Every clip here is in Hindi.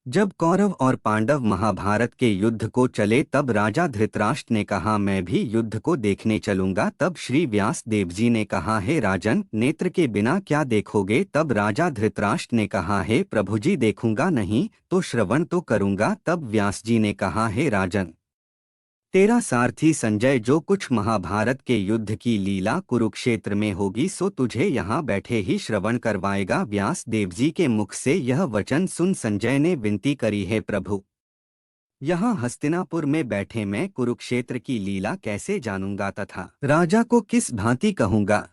जब कौरव और पांडव महाभारत के युद्ध को चले तब राजा धृतराष्ट्र ने कहा मैं भी युद्ध को देखने चलूंगा। तब श्री व्यास देव जी ने कहा हे राजन, नेत्र के बिना क्या देखोगे। तब राजा धृतराष्ट्र ने कहा हे प्रभु जी, देखूंगा नहीं तो श्रवण तो करूंगा। तब व्यास जी ने कहा हे राजन, तेरा सारथी संजय जो कुछ महाभारत के युद्ध की लीला कुरुक्षेत्र में होगी सो तुझे यहाँ बैठे ही श्रवण करवाएगा। व्यास देव जी के मुख से यह वचन सुन संजय ने विनती करी है प्रभु, यहाँ हस्तिनापुर में बैठे मैं कुरुक्षेत्र की लीला कैसे जानूंगा तथा राजा को किस भांति कहूंगा।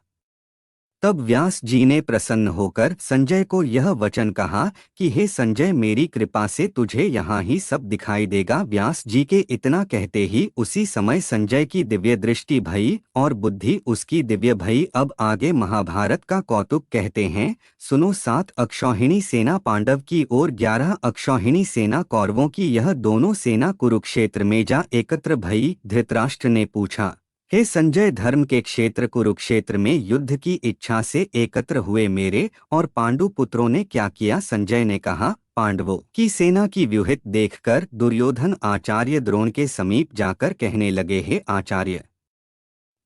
तब व्यास जी ने प्रसन्न होकर संजय को यह वचन कहा कि हे संजय, मेरी कृपा से तुझे यहाँ ही सब दिखाई देगा। व्यास जी के इतना कहते ही उसी समय संजय की दिव्य दृष्टि भई और बुद्धि उसकी दिव्य भई। अब आगे महाभारत का कौतुक कहते हैं, सुनो। 7 अक्षौहिणी सेना पांडव की और 11 अक्षौहिणी सेना कौरवों की, यह दोनों सेना कुरुक्षेत्र में जा एकत्र भई। धृतराष्ट्र ने पूछा, हे संजय, धर्म के क्षेत्र कुरुक्षेत्र में युद्ध की इच्छा से एकत्र हुए मेरे और पांडु पुत्रों ने क्या किया। संजय ने कहा, पांडवों की सेना की व्यूहित देखकर दुर्योधन आचार्य द्रोण के समीप जाकर कहने लगे, हे आचार्य,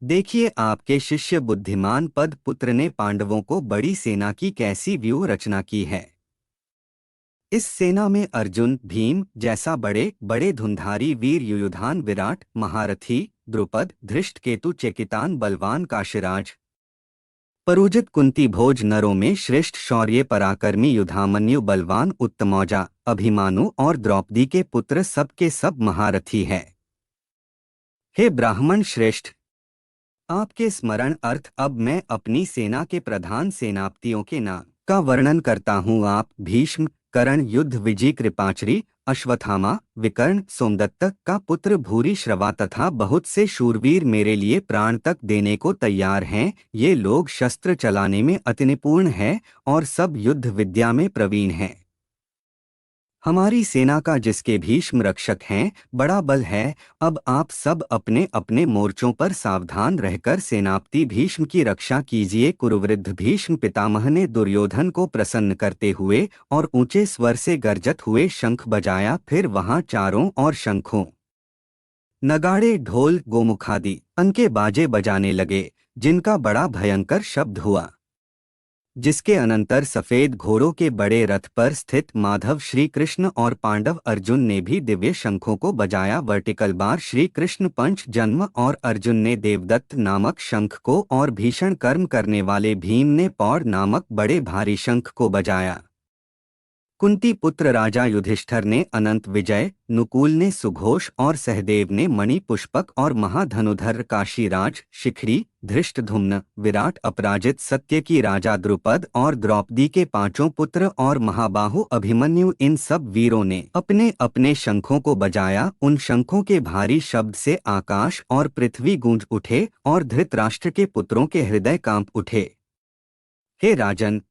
देखिए आपके शिष्य बुद्धिमान पद पुत्र ने पांडवों को बड़ी सेना की कैसी व्यूह रचना की है। इस सेना में अर्जुन, भीम जैसा बड़े बड़े धुंधारी वीर, युयुधान विराट महारथी, द्रुपद धृष्टकेतु चेकितान बलवान काशीराज, परुजित कुंती भोज नरों में श्रेष्ठ शौर्य पराक्रमी युधामन्यु बलवान उत्तमौजा, अभिमानु और द्रौपदी के पुत्र सब के सब महारथी है। हे ब्राह्मण श्रेष्ठ, आपके स्मरण अर्थ अब मैं अपनी सेना के प्रधान सेनापतियों के नाम का वर्णन करता हूँ। आप भीष्म, कर्ण, युद्ध विजय, कृपाचारी, अश्वत्थामा, विकर्ण, सोमदत्त का पुत्र भूरिश्रवा तथा बहुत से शूरवीर मेरे लिए प्राण तक देने को तैयार हैं। ये लोग शस्त्र चलाने में अति निपुण हैं और सब युद्ध विद्या में प्रवीण हैं। हमारी सेना का जिसके भीष्म रक्षक हैं बड़ा बल है। अब आप सब अपने अपने मोर्चों पर सावधान रहकर सेनापति भीष्म की रक्षा कीजिए। कुरुवृद्ध भीष्म पितामह ने दुर्योधन को प्रसन्न करते हुए और ऊंचे स्वर से गर्जत हुए शंख बजाया। फिर वहां चारों ओर शंखों, नगाड़े, ढोल, गोमुखादि अनके बाजे बजाने लगे, जिनका बड़ा भयंकर शब्द हुआ, जिसके अनंतर सफेद घोड़ों के बड़े रथ पर स्थित माधव श्री कृष्ण और पांडव अर्जुन ने भी दिव्य शंखों को बजाया। वर्टिकल बार श्री कृष्ण पंच जन्म और अर्जुन ने देवदत्त नामक शंख को और भीषण कर्म करने वाले भीम ने पौड़ नामक बड़े भारी शंख को बजाया। कुंती पुत्र राजा युधिष्ठिर ने अनंत विजय, नुकूल ने सुघोष और सहदेव ने मणि पुष्पक और महाधनुधर काशीराज, शिखरी, धृष्टधुम्न, विराट, अपराजित, सत्यकी राजा द्रुपद और द्रौपदी के 5 पुत्र और महाबाहु अभिमन्यु, इन सब वीरों ने अपने अपने शंखों को बजाया। उन शंखों के भारी शब्द से आकाश और पृथ्वी गूंज उठे और धृतराष्ट्र के पुत्रों के हृदय कांप उठे। हे राजन,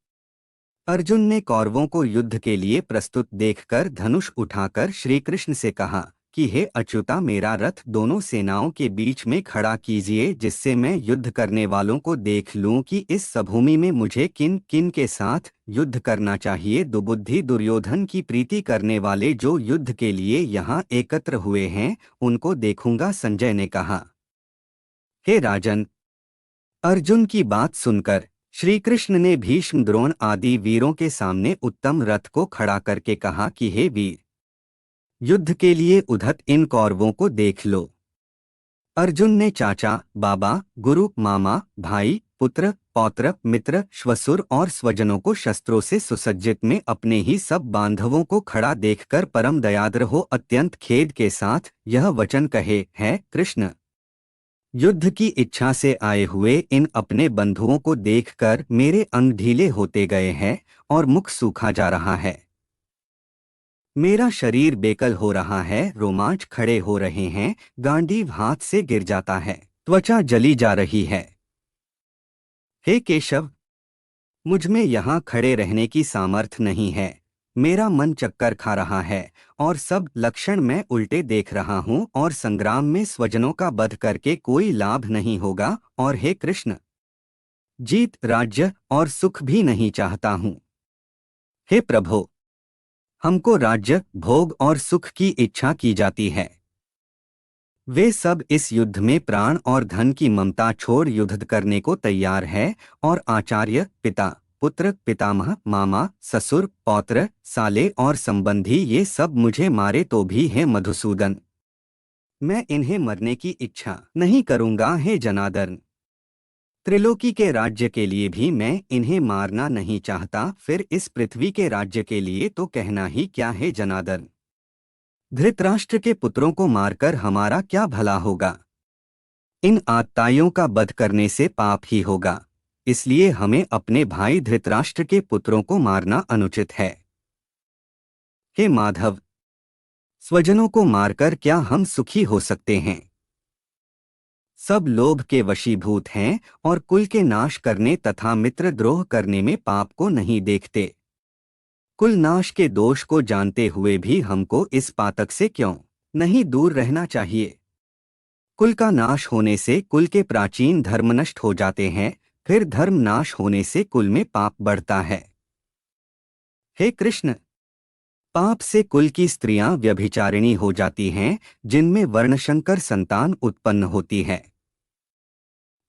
अर्जुन ने कौरवों को युद्ध के लिए प्रस्तुत देखकर धनुष उठाकर श्री कृष्ण से कहा कि हे अच्युता, मेरा रथ दोनों सेनाओं के बीच में खड़ा कीजिए, जिससे मैं युद्ध करने वालों को देख लूं कि इस सभूमि में मुझे किन किन के साथ युद्ध करना चाहिए। दुबुद्धि दुर्योधन की प्रीति करने वाले जो युद्ध के लिए यहाँ एकत्र हुए हैं उनको देखूंगा। संजय ने कहा, हे राजन, अर्जुन की बात सुनकर श्री कृष्ण ने भीष्म, द्रोण आदि वीरों के सामने उत्तम रथ को खड़ा करके कहा कि हे वीर, युद्ध के लिए उद्धत इन कौरवों को देख लो। अर्जुन ने चाचा, बाबा, गुरु, मामा, भाई, पुत्र, पौत्र, मित्र, श्वसुर और स्वजनों को शस्त्रों से सुसज्जित में अपने ही सब बांधवों को खड़ा देखकर परम दयाद्र हो अत्यंत खेद के साथ यह वचन कहे, है कृष्ण, युद्ध की इच्छा से आए हुए इन अपने बंधुओं को देखकर मेरे अंग ढीले होते गए हैं और मुख सूखा जा रहा है। मेरा शरीर बेकल हो रहा है, रोमांच खड़े हो रहे हैं, गांडीव हाथ से गिर जाता है, त्वचा जली जा रही है। हे केशव, मुझ में यहाँ खड़े रहने की सामर्थ्य नहीं है। मेरा मन चक्कर खा रहा है और सब लक्षण मैं उल्टे देख रहा हूँ और संग्राम में स्वजनों का वध करके कोई लाभ नहीं होगा। और हे कृष्ण, जीत, राज्य और सुख भी नहीं चाहता हूँ। हे प्रभो, हमको राज्य, भोग और सुख की इच्छा की जाती है। वे सब इस युद्ध में प्राण और धन की ममता छोड़ युद्ध करने को तैयार है, और आचार्य, पिता, पुत्र, पितामह, मामा, ससुर, पौत्र, साले और संबंधी ये सब मुझे मारे तो भी है मधुसूदन। मैं इन्हें मरने की इच्छा नहीं करूंगा हे जनार्दन। त्रिलोकी के राज्य के लिए भी मैं इन्हें मारना नहीं चाहता, फिर इस पृथ्वी के राज्य के लिए तो कहना ही क्या है जनार्दन। धृतराष्ट्र के पुत्रों को मारकर हमारा क्या भला होगा? इन आतताइयों का वध करने से पाप ही होगा, इसलिए हमें अपने भाई धृतराष्ट्र के पुत्रों को मारना अनुचित है। हे माधव, स्वजनों को मारकर क्या हम सुखी हो सकते हैं? सब लोभ के वशीभूत हैं और कुल के नाश करने तथा मित्रद्रोह करने में पाप को नहीं देखते। कुल नाश के दोष को जानते हुए भी हमको इस पातक से क्यों नहीं दूर रहना चाहिए? कुल का नाश होने से कुल के प्राचीन धर्म नष्ट हो जाते हैं, फिर धर्म नाश होने से कुल में पाप बढ़ता है। हे कृष्ण, पाप से कुल की स्त्रियां व्यभिचारिणी हो जाती हैं, जिनमें वर्णशंकर संतान उत्पन्न होती है।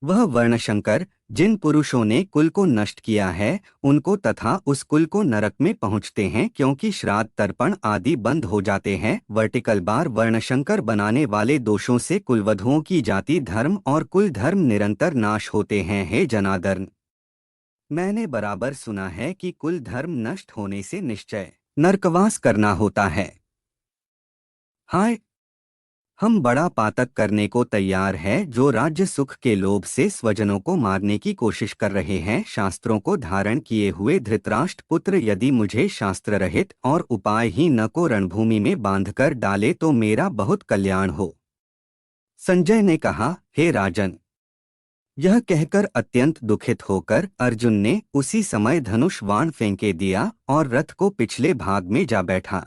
वह वर्णशंकर जिन पुरुषों ने कुल को नष्ट किया है, उनको तथा उस कुल को नरक में पहुंचते हैं, क्योंकि श्राद्ध तर्पण आदि बंद हो जाते हैं। वर्टिकल बार वर्णशंकर बनाने वाले दोषों से कुलवधुओं की जाति धर्म और कुल धर्म निरंतर नाश होते हैं। हे जनार्दन, मैंने बराबर सुना है कि कुल धर्म नष्ट होने से निश्चय नरकवास करना होता है। हाय, हम बड़ा पातक करने को तैयार है जो राज्य सुख के लोभ से स्वजनों को मारने की कोशिश कर रहे हैं। शास्त्रों को धारण किए हुए धृतराष्ट्र पुत्र यदि मुझे शास्त्र रहित और उपाय ही न को रणभूमि में बांधकर डाले तो मेरा बहुत कल्याण हो। संजय ने कहा, हे राजन। यह कहकर अत्यंत दुखित होकर अर्जुन ने उसी समय धनुष बाण फेंके दिया और रथ को पिछले भाग में जा बैठा।